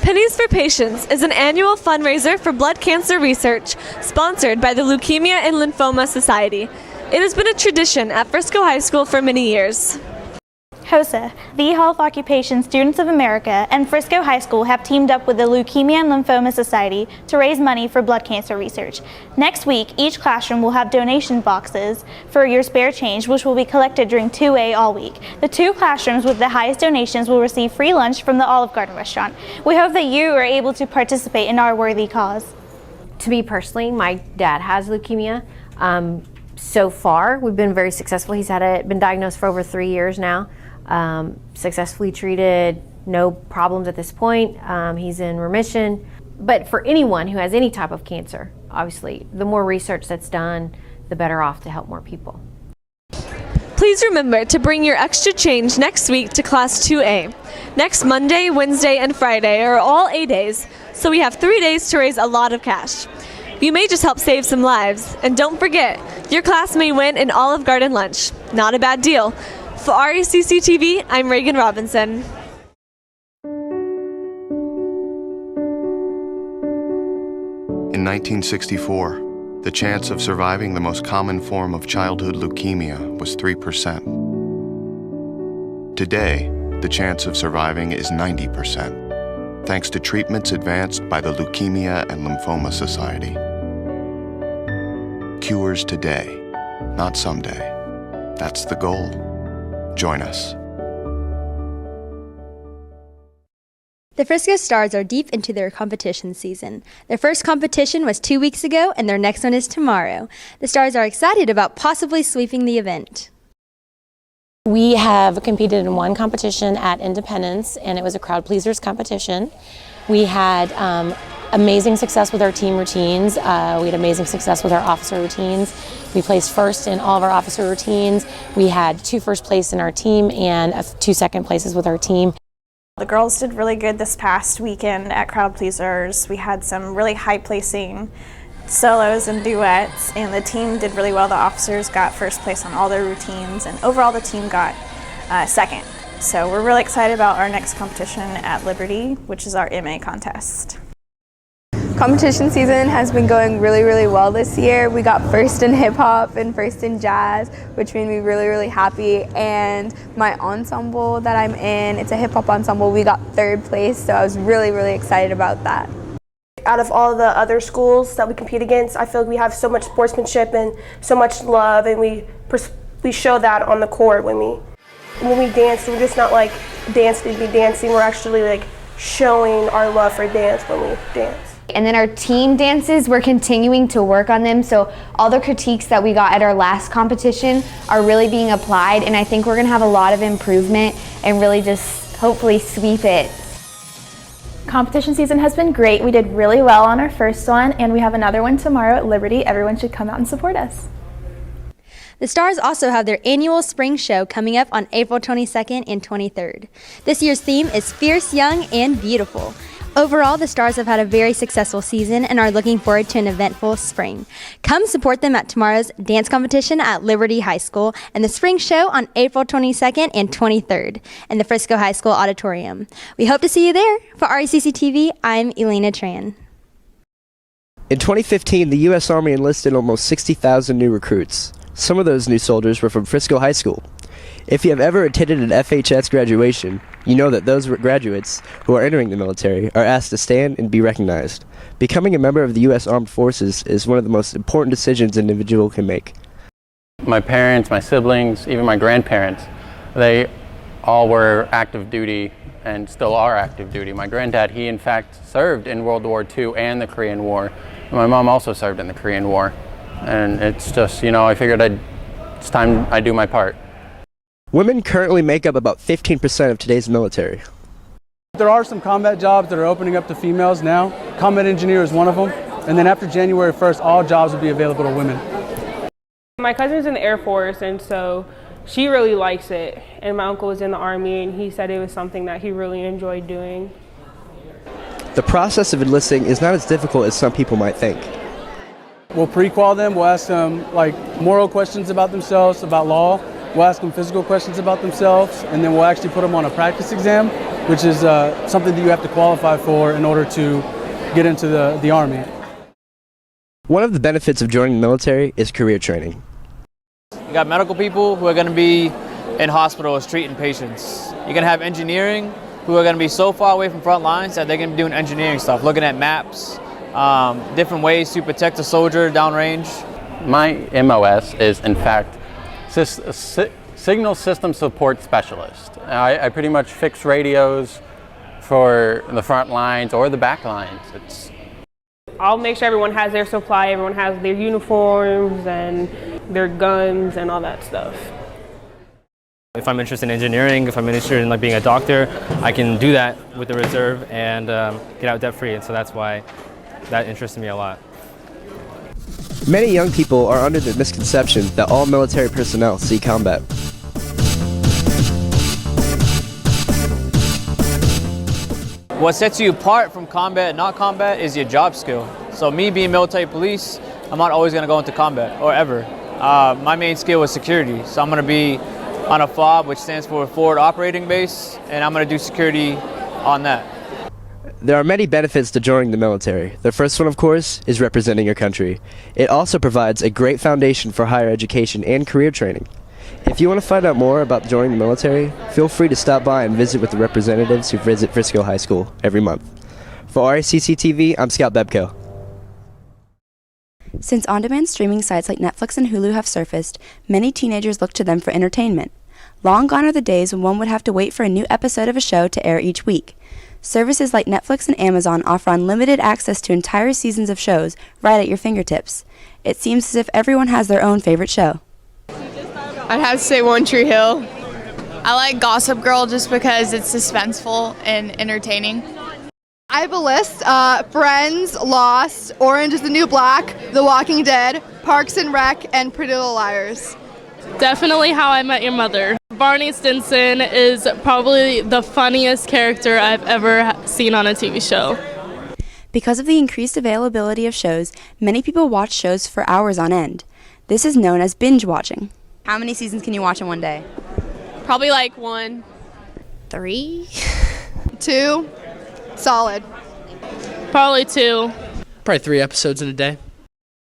Pennies for Patients is an annual fundraiser for blood cancer research sponsored by the Leukemia and Lymphoma Society. It has been a tradition at Frisco High School for many years. HOSA, the Health Occupation Students of America, and Frisco High School have teamed up with the Leukemia and Lymphoma Society to raise money for blood cancer research. Next week, each classroom will have donation boxes for your spare change, which will be collected during 2A all week. The 2 classrooms with the highest donations will receive free lunch from the Olive Garden restaurant. We hope that you are able to participate in our worthy cause. To me personally, my dad has leukemia. So far, we've been very successful. He's been diagnosed for over 3 years now. Successfully treated, no problems at this point. He's in remission. But for anyone who has any type of cancer, obviously, the more research that's done, the better off to help more people. Please remember to bring your extra change next week to Class 2A. Next Monday, Wednesday, and Friday are all A days, so we have 3 days to raise a lot of cash. You may just help save some lives. And don't forget, your class may win an Olive Garden lunch. Not a bad deal. For Racc TV, I'm Reagan Robinson. In 1964, the chance of surviving the most common form of childhood leukemia was 3%. Today, the chance of surviving is 90%, thanks to treatments advanced by the Leukemia and Lymphoma Society. Cures today, not someday. That's the goal. Join us. The Frisco Stars are deep into their competition season. Their first competition was 2 weeks ago, and their next one is tomorrow. The Stars are excited about possibly sweeping the event. We have competed in one competition at Independence, and it was a crowd pleasers competition. We had amazing success with our team routines. We had amazing success with our officer routines. We placed first in all of our officer routines. We had 2 first place in our team and 2 second places with our team. The girls did really good this past weekend at Crowd Pleasers. We had some really high placing solos and duets, and the team did really well. The officers got first place on all their routines, and overall the team got second. So we're really excited about our next competition at Liberty, which is our MA contest. Competition season has been going really well this year. We got first in hip hop and first in jazz, which made me really happy. And my ensemble that I'm in, it's a hip hop ensemble, we got 3rd place, so I was really excited about that. Out of all the other schools that we compete against, I feel like we have so much sportsmanship and so much love, and we show that on the court when we dance. We're just not like dance to be dancing, we're actually like showing our love for dance when we dance. And then our team dances, we're continuing to work on them, so all the critiques that we got at our last competition are really being applied, and I think we're going to have a lot of improvement and really just hopefully sweep it. Competition season has been great. We did really well on our first one, and we have another one tomorrow at Liberty. Everyone should come out and support us. The Stars also have their annual spring show coming up on April 22nd and 23rd. This year's theme is Fierce, Young, and Beautiful. Overall, the Stars have had a very successful season and are looking forward to an eventful spring. Come support them at tomorrow's dance competition at Liberty High School and the spring show on April 22nd and 23rd in the Frisco High School Auditorium. We hope to see you there. For Racc TV, I'm Elena Tran. In 2015, the U.S. Army enlisted almost 60,000 new recruits. Some of those new soldiers were from Frisco High School. If you have ever attended an FHS graduation, you know that those graduates who are entering the military are asked to stand and be recognized. Becoming a member of the U.S. Armed Forces is one of the most important decisions an individual can make. My parents, my siblings, even my grandparents, they all were active duty and still are active duty. My granddad, he in fact served in World War II and the Korean War. And my mom also served in the Korean War. And it's just, I figured it's time I do my part. Women currently make up about 15% of today's military. There are some combat jobs that are opening up to females now. Combat engineer is one of them. And then after January 1st, all jobs will be available to women. My cousin's in the Air Force, and so she really likes it. And my uncle was in the Army, and he said it was something that he really enjoyed doing. The process of enlisting is not as difficult as some people might think. We'll pre-qual them. We'll ask them like moral questions about themselves, about law. We'll ask them physical questions about themselves, and then we'll actually put them on a practice exam, which is something that you have to qualify for in order to get into the Army. One of the benefits of joining the military is career training. You got medical people who are going to be in hospitals treating patients. You're going to have engineering who are going to be so far away from front lines that they're going to be doing engineering stuff, looking at maps, different ways to protect a soldier downrange. My MOS is, in fact, signal system support specialist. I pretty much fix radios for the front lines or the back lines. I'll make sure everyone has their supply, everyone has their uniforms and their guns and all that stuff. If I'm interested in engineering, if I'm interested in being a doctor, I can do that with the reserve and get out debt free. And so that's why that interested me a lot. Many young people are under the misconception that all military personnel see combat. What sets you apart from combat and not combat is your job skill. So me being military police, I'm not always going to go into combat, or ever. My main skill is security. So I'm going to be on a FOB, which stands for Forward Operating Base, and I'm going to do security on that. There are many benefits to joining the military. The first one, of course, is representing your country. It also provides a great foundation for higher education and career training. If you want to find out more about joining the military, feel free to stop by and visit with the representatives who visit Frisco High School every month. For Racc TV, I'm Scout Bebko. Since on-demand streaming sites like Netflix and Hulu have surfaced, many teenagers look to them for entertainment. Long gone are the days when one would have to wait for a new episode of a show to air each week. Services like Netflix and Amazon offer unlimited access to entire seasons of shows right at your fingertips. It seems as if everyone has their own favorite show. I'd have to say One Tree Hill. I like Gossip Girl just because it's suspenseful and entertaining. I have a list. Friends, Lost, Orange is the New Black, The Walking Dead, Parks and Rec, and Pretty Little Liars. Definitely How I Met Your Mother. Barney Stinson is probably the funniest character I've ever seen on a TV show. Because of the increased availability of shows, many people watch shows for hours on end. This is known as binge watching. How many seasons can you watch in one day? Probably like 1. 3? 2. Solid. Probably 2. Probably 3 episodes in a day.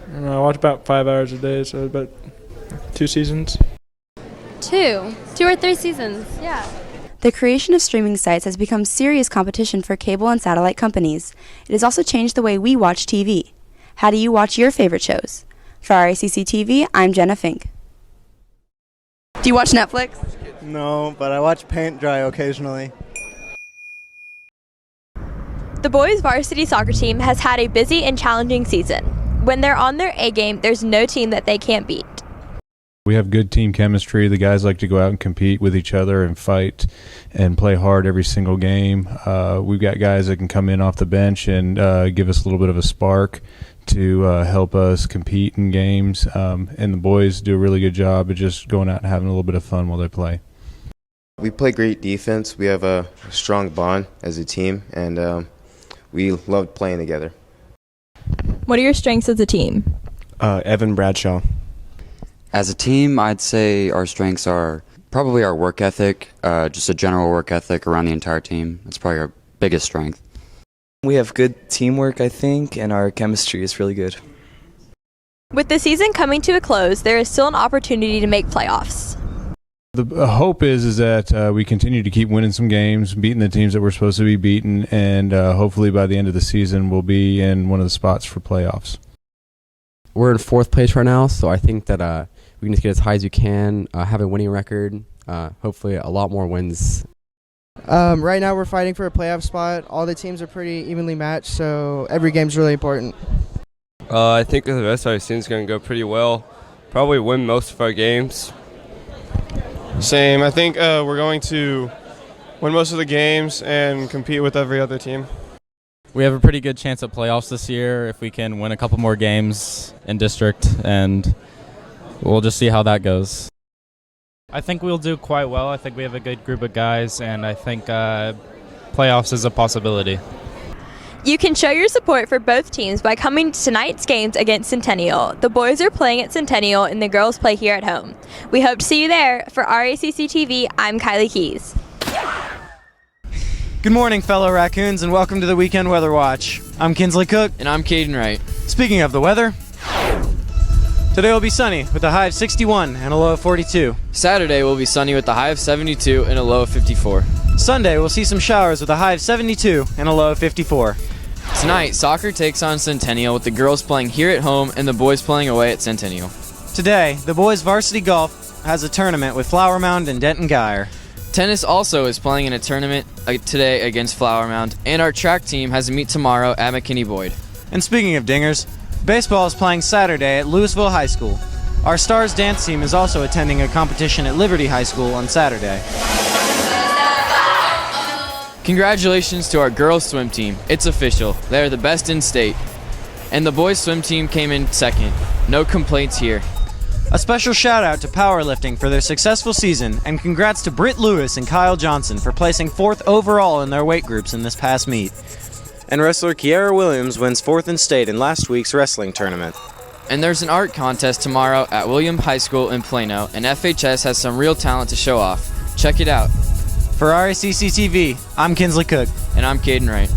I watch about 5 hours a day, so about 2 seasons. 2 or 3 seasons, yeah. The creation of streaming sites has become serious competition for cable and satellite companies. It has also changed the way we watch TV. How do you watch your favorite shows? For Racc TV, I'm Jenna Fink. Do you watch Netflix? No, but I watch paint dry occasionally. The boys' varsity soccer team has had a busy and challenging season. When they're on their A game, there's no team that they can't beat. We have good team chemistry. The guys like to go out and compete with each other and fight and play hard every single game. We've got guys that can come in off the bench and give us a little bit of a spark to help us compete in games. And the boys do a really good job of just going out and having a little bit of fun while they play. We play great defense. We have a strong bond as a team, and we love playing together. What are your strengths as a team? Evan Bradshaw. As a team, I'd say our strengths are probably our work ethic, just a general work ethic around the entire team. That's probably our biggest strength. We have good teamwork, I think, and our chemistry is really good. With the season coming to a close, there is still an opportunity to make playoffs. The hope is that we continue to keep winning some games, beating the teams that we're supposed to be beating, and hopefully by the end of the season we'll be in one of the spots for playoffs. We're in 4th place right now, so I think that we can just get as high as we can, have a winning record, hopefully a lot more wins. Right now we're fighting for a playoff spot. All the teams are pretty evenly matched, so every game's really important. I think the rest of our season's going to go pretty well. Probably win most of our games. Same. I think we're going to win most of the games and compete with every other team. We have a pretty good chance at playoffs this year if we can win a couple more games in district, and we'll just see how that goes. I think we'll do quite well. I think we have a good group of guys, and I think playoffs is a possibility. You can show your support for both teams by coming to tonight's games against Centennial. The boys are playing at Centennial and the girls play here at home. We hope to see you there. For Racc TV, I'm Kylie Keys. Good morning, fellow raccoons, and welcome to the Weekend Weather Watch. I'm Kinsley Cook. And I'm Caden Wright. Speaking of the weather, today will be sunny with a high of 61 and a low of 42. Saturday will be sunny with a high of 72 and a low of 54. Sunday we'll see some showers with a high of 72 and a low of 54. Tonight, soccer takes on Centennial with the girls playing here at home and the boys playing away at Centennial. Today, the boys varsity golf has a tournament with Flower Mound and Denton Geyer. Tennis also is playing in a tournament today against Flower Mound, and our track team has a meet tomorrow at McKinney Boyd. And speaking of dingers, baseball is playing Saturday at Louisville High School. Our Stars dance team is also attending a competition at Liberty High School on Saturday. Congratulations to our girls swim team. It's official. They are the best in state. And the boys swim team came in second. No complaints here. A special shout out to powerlifting for their successful season, and congrats to Britt Lewis and Kyle Johnson for placing 4th overall in their weight groups in this past meet. And wrestler Kiara Williams wins 4th in state in last week's wrestling tournament. And there's an art contest tomorrow at William High School in Plano, and FHS has some real talent to show off. Check it out. For Racc TV, I'm Kinsley Cook. And I'm Caden Wright.